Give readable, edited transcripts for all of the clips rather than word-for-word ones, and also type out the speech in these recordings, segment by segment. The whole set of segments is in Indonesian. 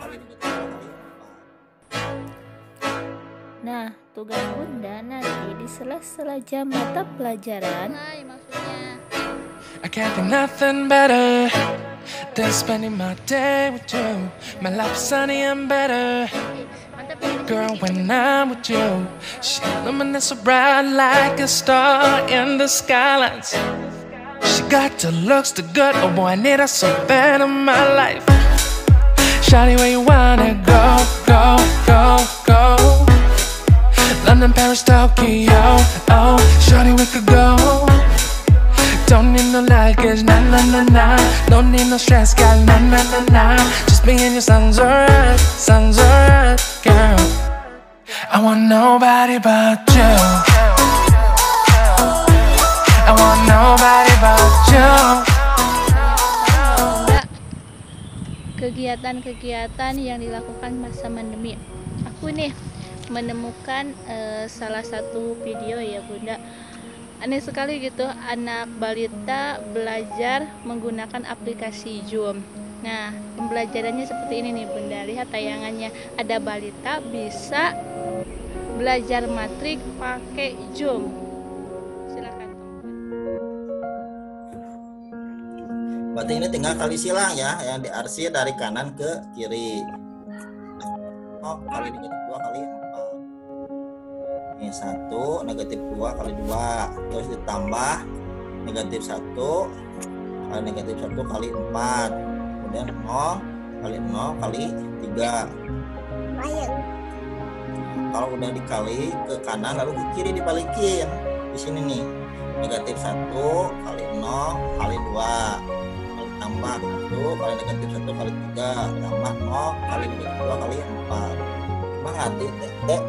kali negatif 2 kali 4. Nah, tugas Bunda nanti di sela-sela jam mata pelajaran. I can't think nothing better than spending my day with you. My life's sunny and better, girl, when I'm with you. She illuminates so bright like a star in the skylines. She got the looks, the good, oh boy, I need her so bad in my life. Shawty, where you wanna go, go, go, go? London, Paris, Tokyo, oh, shawty, we could go. Don't need no luggage, nah, nah, nah, nah. Don't need no stress, girl, nah, nah, nah, nah. Just me and you sounds alright, girl. I want nobody but you. I want nobody but you. Kegiatan-kegiatan yang dilakukan masa pandemi. Aku nih menemukan salah satu video ya Bunda. Aneh sekali gitu, anak balita belajar menggunakan aplikasi Zoom. Nah, pembelajarannya seperti ini nih Bunda, lihat tayangannya. Ada balita bisa belajar matrik pakai Zoom. Silakan. Berarti ini tinggal kali silang ya, yang diarsir dari kanan ke kiri. Oh, kali negatif 2 kali 4. Ini 1 negatif 2 kali 2, terus ditambah negatif 1 kali negatif 1 kali 4, kemudian 0 kali 0 kali 3. Kalau udah dikali ke kanan lalu ke kiri dibalikin. Di sini nih negatif 1 kali 0 kali 2 kali tambah 1 kali negatif 1 kali 3 tambah 0 kali negatif 2 kali 4. Emang ngerti dek?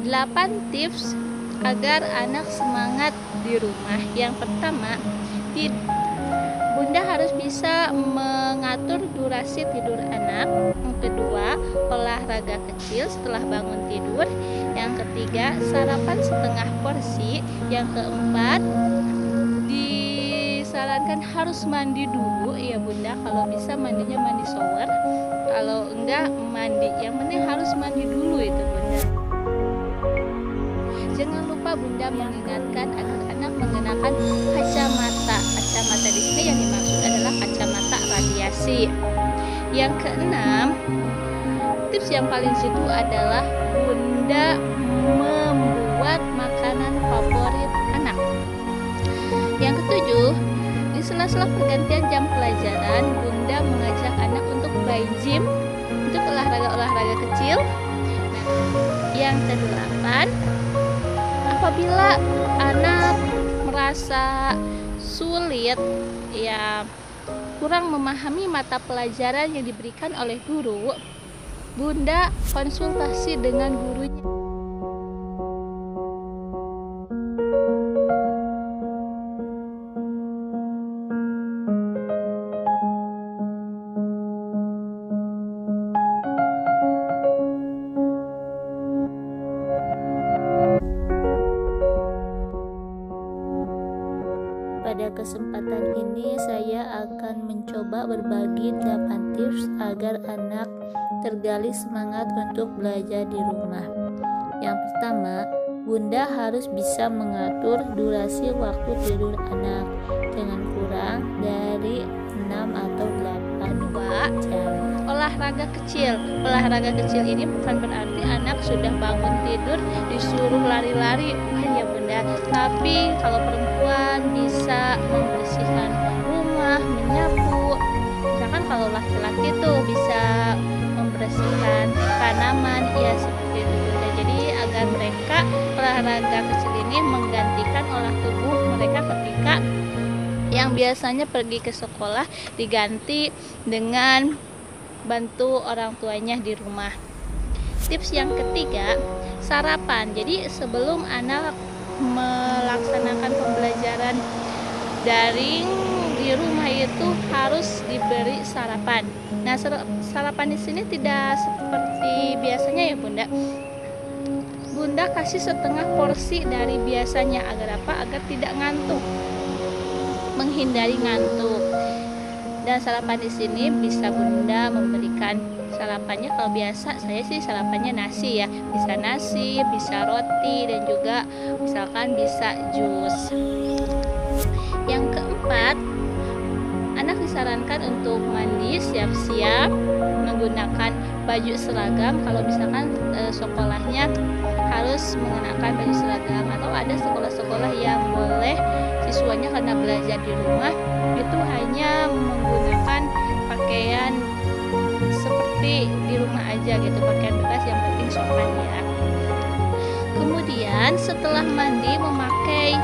8 tips agar anak semangat di rumah. Yang pertama, Bunda harus bisa mengatur durasi tidur anak. Yang kedua, olahraga kecil setelah bangun tidur. Yang ketiga, sarapan setengah porsi. Yang keempat, disarankan harus mandi dulu ya Bunda. Kalau bisa mandinya mandi shower, kalau enggak mandi, yang penting harus mandi dulu itu Bunda. Jangan lupa Bunda mengingatkan anak-anak mengenakan kacamata. Kacamata di sini yang dimaksud adalah kacamata radiasi. Yang keenam, tips yang paling jitu adalah Bunda membuat makanan favorit anak. Yang ketujuh, di sela-sela pergantian jam pelajaran, Bunda mengajak anak untuk main gym, untuk olahraga-olahraga kecil. Yang kedelapan, apabila anak merasa sulit ya kurang memahami mata pelajaran yang diberikan oleh guru, Bunda konsultasi dengan gurunya. Pada kesempatan ini saya akan mencoba berbagi 8 tips agar anak tergali semangat untuk belajar di rumah. Yang pertama, Bunda harus bisa mengatur durasi waktu tidur anak jangan kurang dari 6 atau 8 jam. Olahraga kecil. Olahraga kecil ini bukan berarti anak sudah bangun tidur disuruh lari-lari, ya Bunda. Tapi kalau perempuan bisa membersihkan rumah, menyapu. Misalkan kalau laki-laki tuh bisa membersihkan tanaman, ya seperti itu Bunda. Jadi agar mereka olahraga kecil ini menggantikan olah tubuh mereka ketika yang biasanya pergi ke sekolah diganti dengan bantu orang tuanya di rumah. Tips yang ketiga, sarapan. Jadi sebelum anak melaksanakan pembelajaran daring di di rumah itu harus diberi sarapan. Nah, sarapan di sini tidak seperti biasanya ya Bunda. Bunda kasih setengah porsi dari biasanya. Agar apa? Agar tidak ngantuk, menghindari ngantuk. Dan sarapan di sini bisa Bunda memberikan sarapannya, kalau biasa saya sih sarapannya nasi ya, bisa nasi, bisa roti, dan juga misalkan bisa jus. Yang keempat, anak disarankan untuk mandi siap-siap menggunakan baju seragam. Kalau misalkan sekolahnya harus mengenakan baju seragam, atau ada sekolah-sekolah yang boleh siswanya karena belajar di rumah itu hanya menggunakan pakaian seperti di rumah aja gitu, pakaian bebas, yang penting sopan ya. Kemudian setelah mandi memakai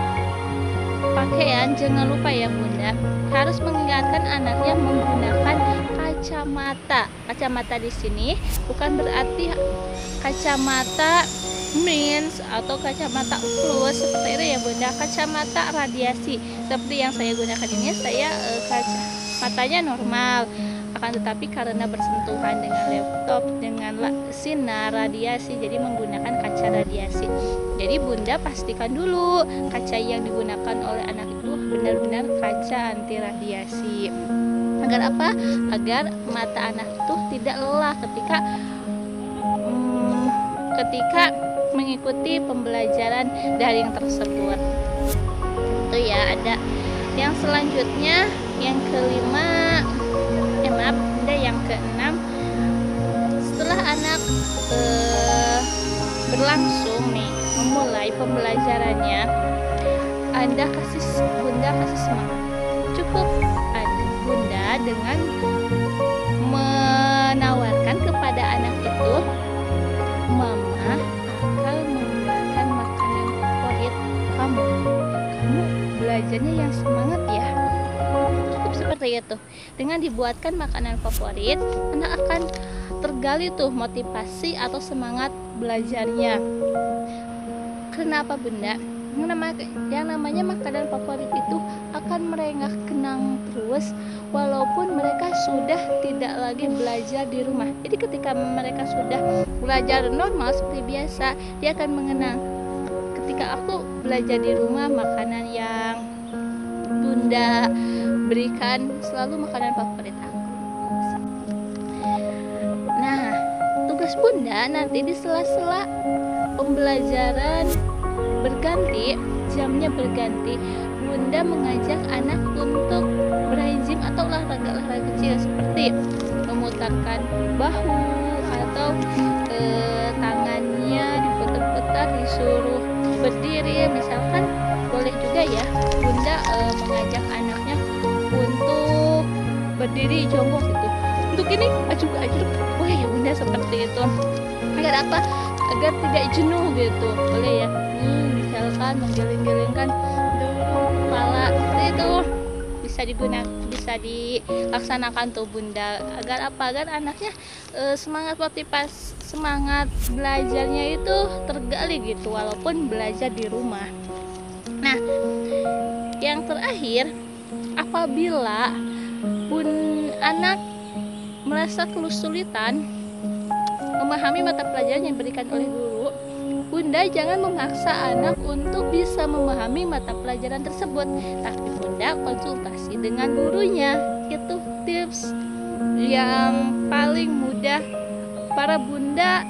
pakaian, jangan lupa ya Bunda, harus mengingatkan anaknya menggunakan kacamata. Kacamata di sini bukan berarti kacamata minus atau kacamata plus seperti itu ya Bunda. Kacamata radiasi seperti yang saya gunakan ini, saya kacamatanya normal, akan tetapi karena bersentuhan dengan laptop, dengan sinar radiasi, jadi menggunakan kaca radiasi. Jadi Bunda pastikan dulu kaca yang digunakan oleh anak itu benar-benar kaca anti radiasi. Agar apa? Agar mata anak itu tidak lelah ketika mengikuti pembelajaran daring tersebut. Itu ya. Ada yang selanjutnya, yang kelima, Bunda, yang keenam, setelah anak berlangsung nih, memulai pembelajarannya, Bunda kasih semangat. Cukup Bunda dengan menawarkan kepada anak itu, Mama akan memberikan makanan favorit kamu belajarnya yang semangat ya. Cukup seperti itu. Dengan dibuatkan makanan favorit, anak akan tergali tuh motivasi atau semangat belajarnya. Kenapa Bunda? Yang namanya makanan favorit itu akan merengah kenang terus walaupun mereka sudah tidak lagi belajar di rumah. Jadi ketika mereka sudah belajar normal seperti biasa, dia akan mengenang, ketika aku belajar di rumah, makanan yang Bunda berikan selalu makanan favorit aku. Nah, tugas Bunda nanti di sela-sela pembelajaran berganti, jamnya berganti, Bunda mengajak anak untuk bergym atau olahraga kecil seperti memutarkan bahu atau tangannya diputar-putar, disuruh berdiri misalkan. Boleh juga ya Bunda mengajak anaknya untuk berdiri jongkok gitu. Untuk ini ajak boleh ya Bunda seperti itu. Agar apa? Agar tidak jenuh gitu. Boleh ya. Misalkan menggiling-gilingkan kepala itu bisa dilaksanakan tuh Bunda. Agar apa? Agar anaknya semangat belajarnya itu tergali gitu walaupun belajar di rumah. Nah, yang terakhir, apabila anak merasa kesulitan memahami mata pelajaran yang diberikan oleh guru, Bunda jangan memaksa anak untuk bisa memahami mata pelajaran tersebut, tapi Bunda konsultasi dengan gurunya. Itu tips yang paling mudah para Bunda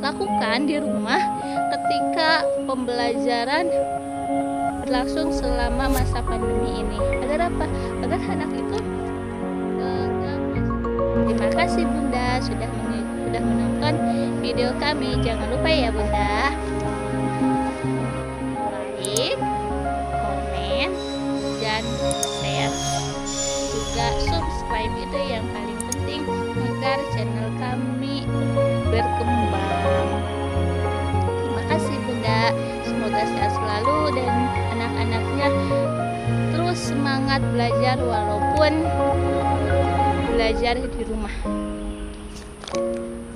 lakukan di rumah ketika pembelajaran berlangsung selama masa pandemi ini. Agar apa? Agar anak itu terima kasih Bunda sudah menonton video kami. Jangan lupa ya Bunda, like, komen, dan share. Juga subscribe, itu yang paling penting agar channel kami berkembang. Terima kasih Bunda, semoga sehat selalu dan anak-anaknya terus semangat belajar walaupun belajar di rumah.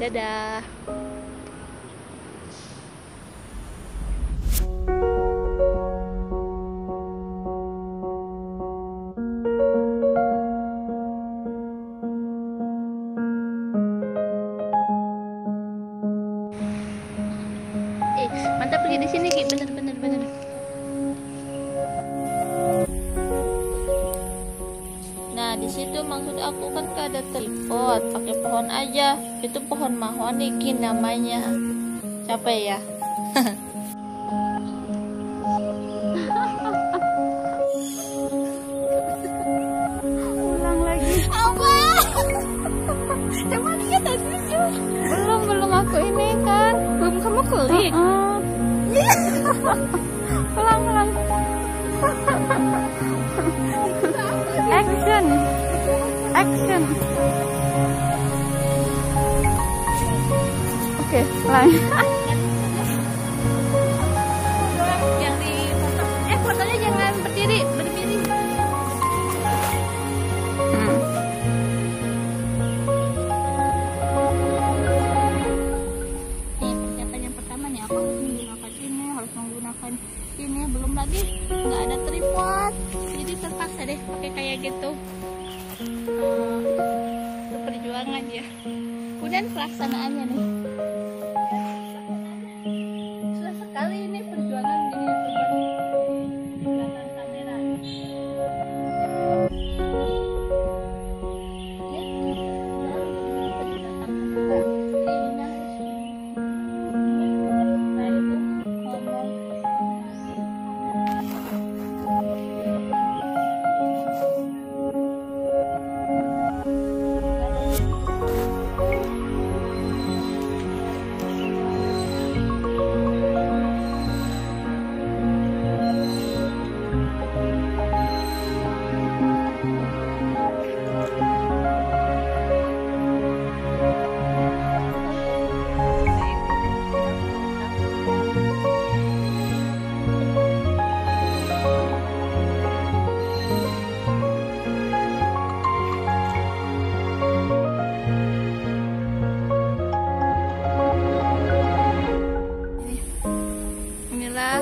Dadah. di sini Ki, bener. Nah, di situ maksud aku kan gak ada tripod, pakai pohon aja. Itu pohon mahoni Ki namanya. Siapa ya? Ulang lagi. Apa? Coba lihat tadi. Belum aku ini kan. Belum kamu klik. Ulang. Action. Oke, ulang. Yang di foto. Fotonya jangan berdiri. Ini persiapan yang pertama nih, aku harus menggunakan ini, belum lagi nggak ada tripod, jadi terpaksa deh pakai kayak gitu. Itu perjuangan ya. Kemudian pelaksanaannya nih, susah sekali ini perjuangan di belakang kamera.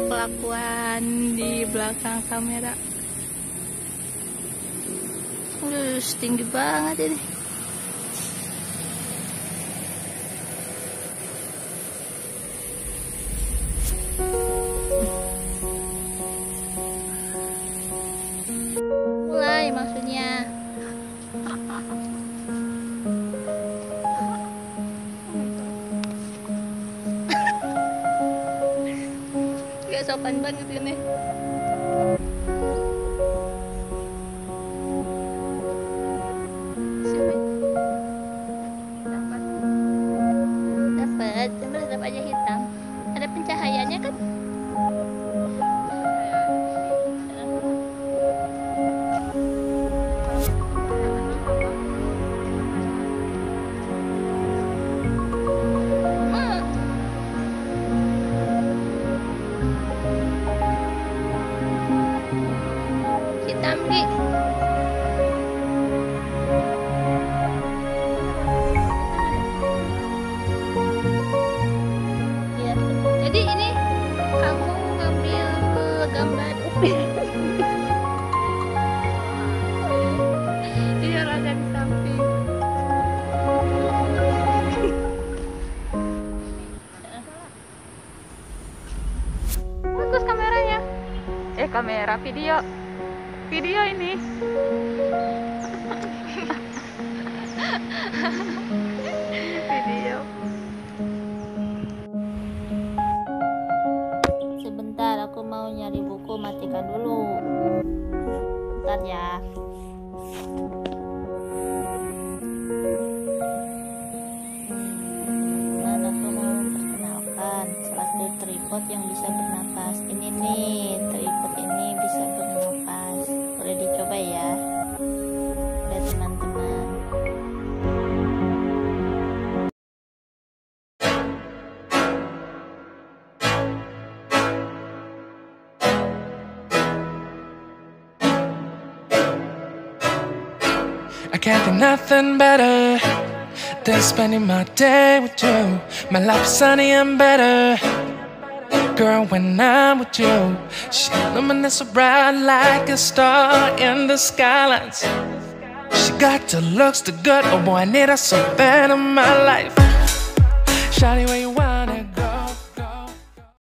Kelakuan di belakang kamera. Tinggi banget ini. Mulai maksudnya. Gak sopan banget ini. Dapat aja hitam. Ada pencahayaannya kan? Hitam Ki. Ya. Jadi ini kamu ngambil gambar upil. Dia rada di samping. Bagus kameranya. Kamera video ini. Video. Sebentar, aku mau nyari buku, matikan dulu. Bentar ya. Mana aku mau memperkenalkan salah satu tripod yang bisa bernapas. Ini nih, tripod ini bisa bernapas. Boleh dicoba ya. Lihat teman-teman. I can't think nothing better than spending my day with you. My life is sunny and better, girl, when I'm with you. She illuminates so bright like a star in the skylines. She got the looks, the good, oh boy, I need her so bad in my life. Shawty, where you